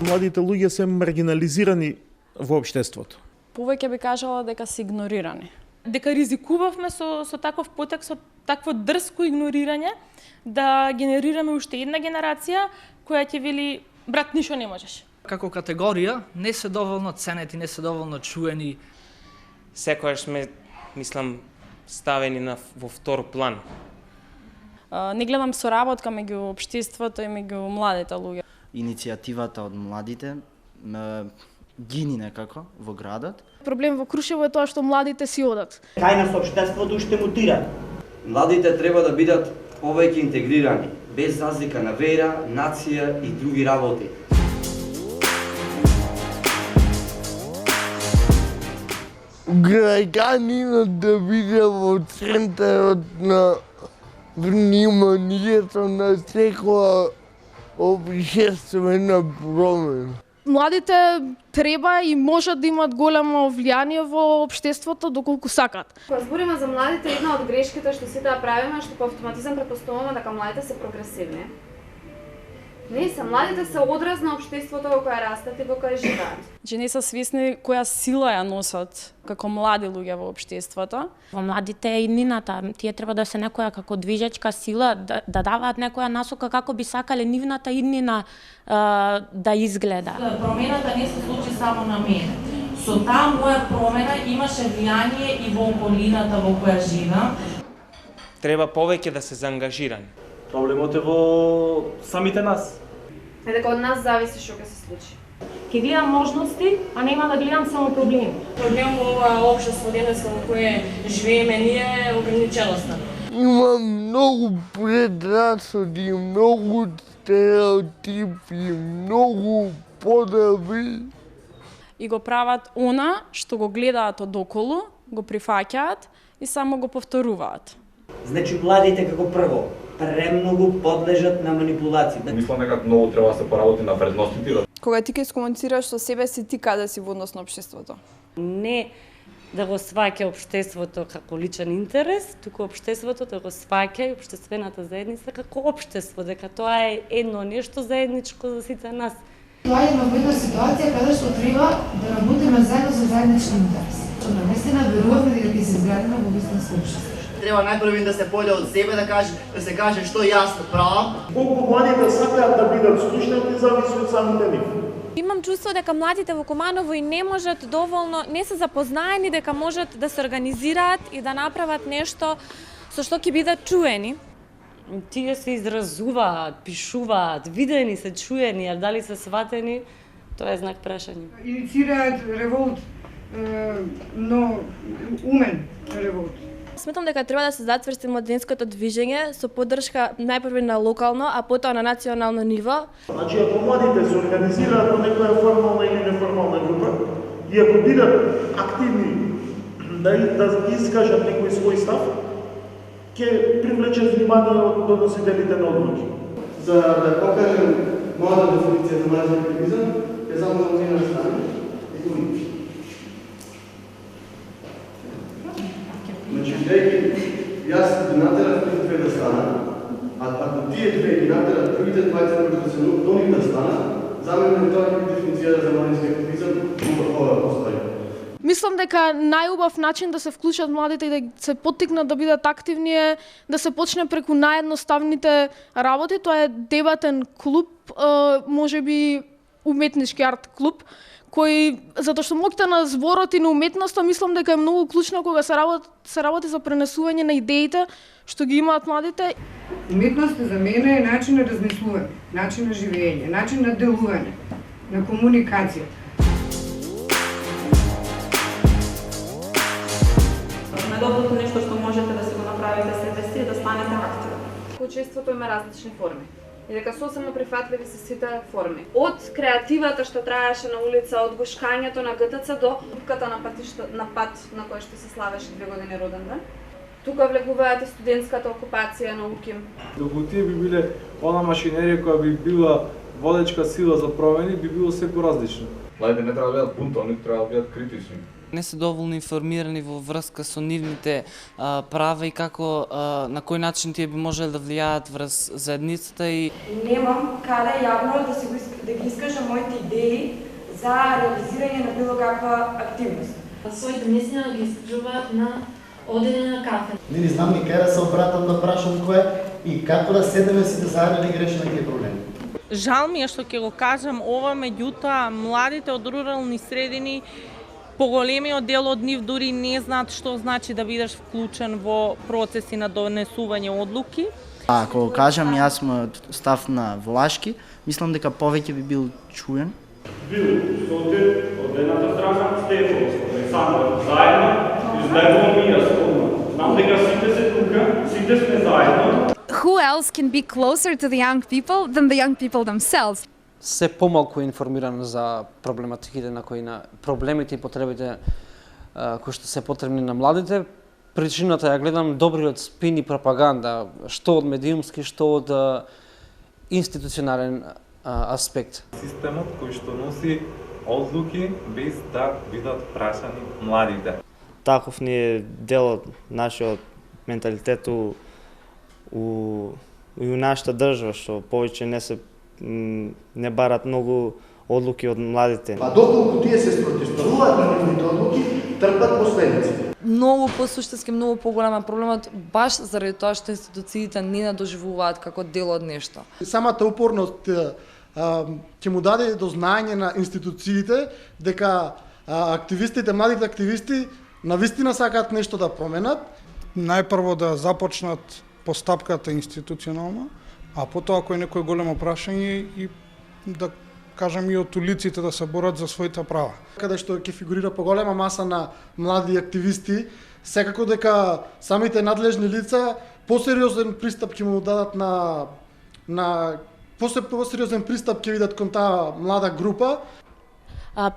младите луѓе се маргинализирани во општеството? Повеќе би кажала дека се игнорирани. Дека ризикувавме со таков потек, со такво дрско игнорирање, да генерираме уште една генерација која ќе вели брат ништо не можеш. Како категорија не се доволно ценети, не се доволно чуени. Секогаш сме, мислам, ставени во втор план. Не гледам соработка меѓу општеството и меѓу младите луѓе. Иницијативата од младите гини некако во градот. Проблем во Крушево е тоа што младите си одат. Кај нас општеството уште мутира. Младите треба да бидат повеќе интегрирани, без разлика на вера, нација и други работи. Граѓанинот да биде во центарот на вниманието на секоја општествена промена. Младите треба и можат да имат големо влијание во општеството доколку сакат. Кога збориме за младите, една од грешките што сите да правиме, што по автоматизам претпоставуваме дека младите се прогресивни. Не се, младите се одраз на општеството во кое растат и во кое живеат. Не се свесни која сила ја носат како млади луѓе во општеството. Во младите е иднината, тие треба да се некоја како движечка сила, да даваат некоја насока како би сакале нивната иднина да изгледа. Промената не се случи само на мене. Со таа моја промена имаше влијание и во околината во која живеам. Треба повеќе да се заангажирани. Проблемот е во самите нас. Е дека од нас зависи што ќе се случи. Ќе гледам можности, а нема да гледам само проблеми. Проблем во ова општество денеска во кое живееме ние е ограниченоста. Има многу предрасуди, многу стереотипи, многу подоби. И го прават она што го гледаат од околу, го прифаќаат и само го повторуваат. Значи младите како прво премногу подлежат на манипулации. Мислам дека многу треба да се поработи на вредностите. Кога ти ќе искомуницираш со себе си, ти каде си во однос на општеството? Не да го сваќа општеството како личен интерес, туку општеството да го сваќа и општествената заедница како општество, дека тоа е едно нешто заедничко за сите нас. Тоа е една ситуација каде што треба да работиме заедно за заеднички интерес. Навистина веруваме дека ќе се изградиме во вистинско општество. Треба најпрво да се појде од себе, да се каже што јас правам. Колку младите сакаат да бидат слушнати зависи од самите нив. Имам чувство дека младите во Куманово и не можат доволно, не се запознаени дека можат да се организираат и да направат нешто со што ќе бидат чуени. Тие се изразуваат, пишуваат, видени се, чуени, а дали се сватени, тоа е знак прашање. Инициираат револт, но умен револт. Сметам дека треба да се зацврсти младинското движење со поддршка најпрво на локално, а потоа на национално ниво. Значи, ако младите се организираат во некоја формална или неформална група и ако бидат активни да искажат некој свој став, ќе привлече внимание од доносителите на одлуки. За да покажем мојата дефиниција за млади активизам, ќе само да една страна и тука. Значи, јас ги натерав тези две да станат, а ако тие две ги натерав другите 20 да се до нив да станат, за мене тоа е дефиниција за младински активизам, ова постои. Мислам дека најубав начин да се вклучат младите и да се поттикнат да бидат активни е да се почне преку наједноставните работи. Тоа е дебатен клуб, можеби уметнички арт клуб, кој, затоа што моќта на зборот и на уметноста, мислам дека е многу клучна кога се работи за пренесување на идеите што ги имаат младите. Уметноста за мене е начин на размислување, начин на живење, начин на делување, на комуникација. Најдоброто нешто што можете да се го направите себе си е да станете активни. Учеството има различни форми. И дека сосема прифатливи се сите форми. Од креативата што траеше на улица, од гушкањето на ГТЦ до буката на пат на кој што се славеше 2 години роден ден. Тука влегуваат и студентската окупација на УКИМ. Доколку тие би биле она машинерија која би била водечка сила за промени, би било секој различно. Младите не треба да бидат бунтовни, треба да бидат критични. Не се доволно информирани во врска со нивните права и како на кој начин тие би можеле да влијаат врз заедницата и немам каде јавно да ги искажам моите идеи за реализирање на било каква активност. Своите мислења да ги искажуваат на одење на кафе. Не знам ни кај да се обратам да прашам кој и како да седеме сите заедно да ги решиме тие проблеми. Жал ми е што ќе го кажам ова, меѓутоа младите од рурални средини, поголемиот дел од нив дури не знаат што значи да бидеш вклучен во процеси на донесување одлуки. Ако кажам јас мојот став на Влашки, мислам дека повеќе би бил чуен. Бил Соте од едната страна, Стефан, Александар, заедно, излегувам и јас одма. Знам дека сите се тука, сите сме заедно. Who else can be closer to the young people than the young people themselves? Се помалку информиран за проблематиките проблемите и потребите кои што се потребни на младите. Причината ја гледам добриот спин и пропаганда, што од медиумски, што од институционален аспект. Системот кој што носи одлуки без да бидат прашани младите. Таков ни е дел од нашиот менталитет у нашата држава, што повеќе не барат многу одлуки од младите. А доколку тие се спротивставуваат на нивните одлуки, трпат последици. Многу посуштински, многу поголема проблемот баш заради тоа што институциите не надоживуваат како дел од нешто. Самата упорност ќе му даде до знаење на институциите дека активистите, младите активисти навистина сакаат нешто да променат. Најпрво да започнат постапката институционална, а потоа ако е некој големо прашање и да кажам и од улиците да се борат за своите права. Каде што ќе фигурира поголема маса на млади активисти, секако дека самите надлежни лица посериозен пристап ќе му дадат посериозен пристап ќе видат кон таа млада група.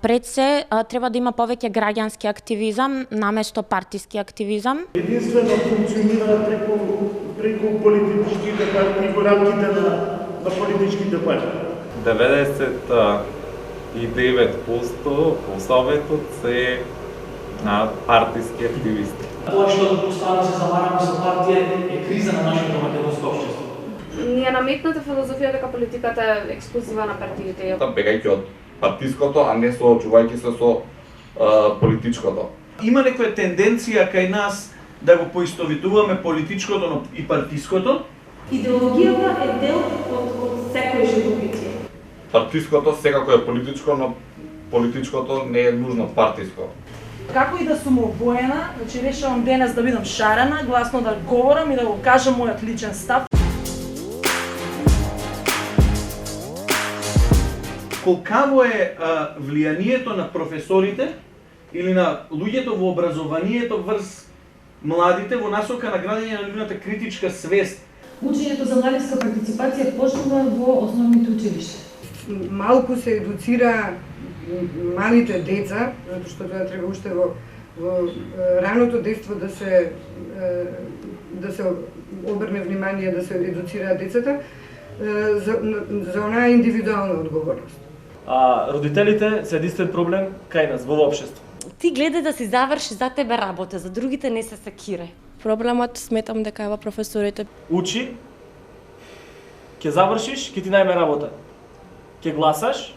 Пред се треба да има повеќе граѓански активизам наместо партиски активизам. Единствено функционира преку политичките партии, во рамките на политичките партии. 99% во Советот се партиски активисти. Тоа што постојано се замараме со партија е криза на нашето македонско општество. Ни е наметната филозофија дека политиката е ексклузива на партиите. Бегајќи од партиското, а не соочувајќи се со политичкото. Има некоја тенденција кај нас да го поистовитуваме политичкото и партиското. Идеологијата е дел од секој живопитие. Партиското секако е политичко, но политичкото не е нужно партиско. Како и да сум обоена, значи решавам денес да бидам шарена, гласно да говорам и да го кажам мојот личен став. Колкаво е влијанието на професорите или на луѓето во образованието врз младите во насока на градење на нивната критичка свест? Учењето за младинска партиципација почнува во основните училишта. Малку се едуцира малите деца, затоа што тоа треба уште во раното детство да се обрне внимание, да се едуцираат децата за онаа индивидуална одговорност. Родителите се единствен проблем кај нас во општество. Ти гледај да си заврши за тебе работа, за другите не се секире. Проблемот сметам дека е во професорите. Учи, ќе завршиш, ќе ти најме работа. Ќе гласаш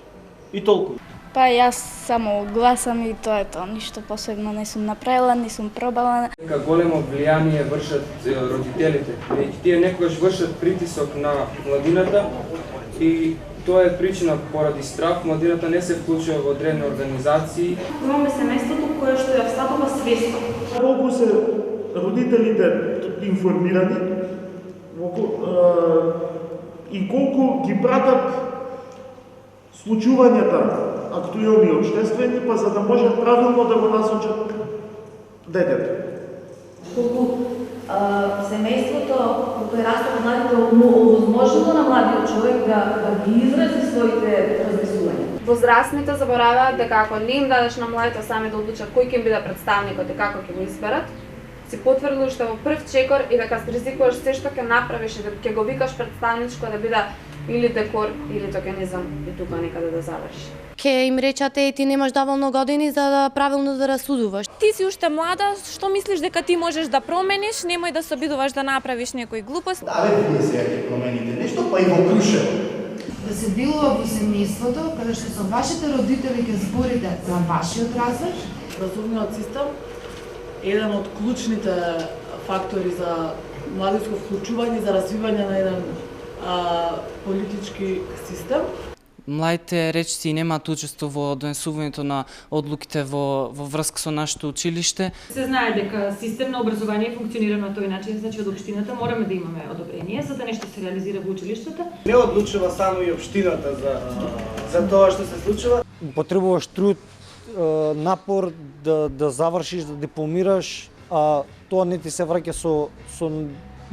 и толку. Па јас само гласам и тоа е тоа, ништо посебно не сум направила, не сум пробала. Дека големо влијание вршат родителите, веќе тие некогаш вршат притисок на младината и тоа е причина поради страх, младината не се вклучува во одредени организации. Имаме семејството кое што ја встапува свесно. Колку се родителите информирани и колку ги пратат случувањата актуелни и општествени, па за да можат правилно да го насочат детето. Колку семејството во кој растат младите овозможува на младиот човек да ги изрази своите размислувања. Возрастните забораваат дека ако не им дадеш на младите сами да одлучат кој ќе им биде представникот и како ќе го изберат, си потврди уште во прв чекор и дека ризикуваш се што ќе направиш и дека ќе го викаш представничко да биде или декор, или токенизам и тука некаде да заврши. Ке им речате ти немаш доволно години за да правилно да расудуваш. Ти си уште млада, што мислиш дека ти можеш да промениш, немој да се обидуваш да направиш некои глупости. Вие сега ќе промените нешто, па и во Крушево. Да се делува во семејството, каде што со вашите родители ќе зборите за вашиот развој. Образовниот систем е еден од клучните фактори за младинско вклучување, за развивање на еден политички систем. Младите речици немаат учество во донесувањето на одлуките во врска со нашето училиште. Се знае дека систем на образование функционира на тој начин, значи од општината мораме да имаме одобрение за да нешто се реализира во училиштата. Не одлучува само и општината за тоа што се случува. Потребуваш труд, напор да завршиш, да дипломираш, а тоа не ти се враќа со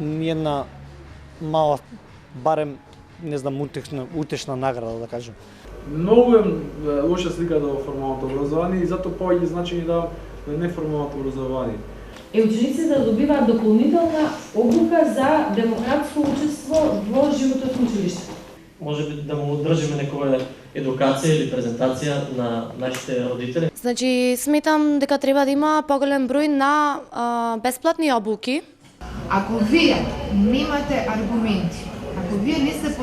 една мала, барем не знам, утешна награда, да кажем. Многу е лоша слика во формалното образование и затоа повеќе значење да неформалното образование. Учениците да добиваат дополнителна обука за демократско учество во животот на училиштето. Може би да му одржиме некоја едукација или презентација на нашите родители. Значи, сметам дека треба да има поголем број на бесплатни обуки. Ако вие немате аргументи, ако вие не сте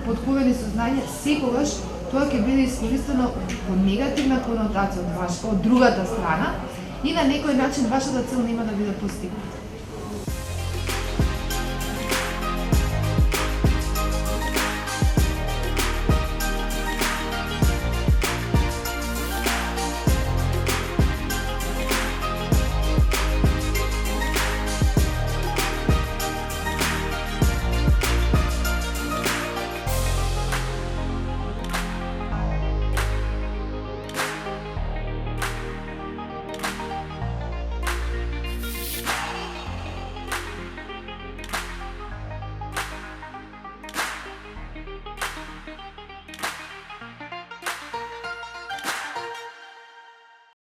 подковени со знање, секогаш тоа ќе биде искористено во негативна конотација од другата страна и на некој начин вашата цел нема да биде постигната.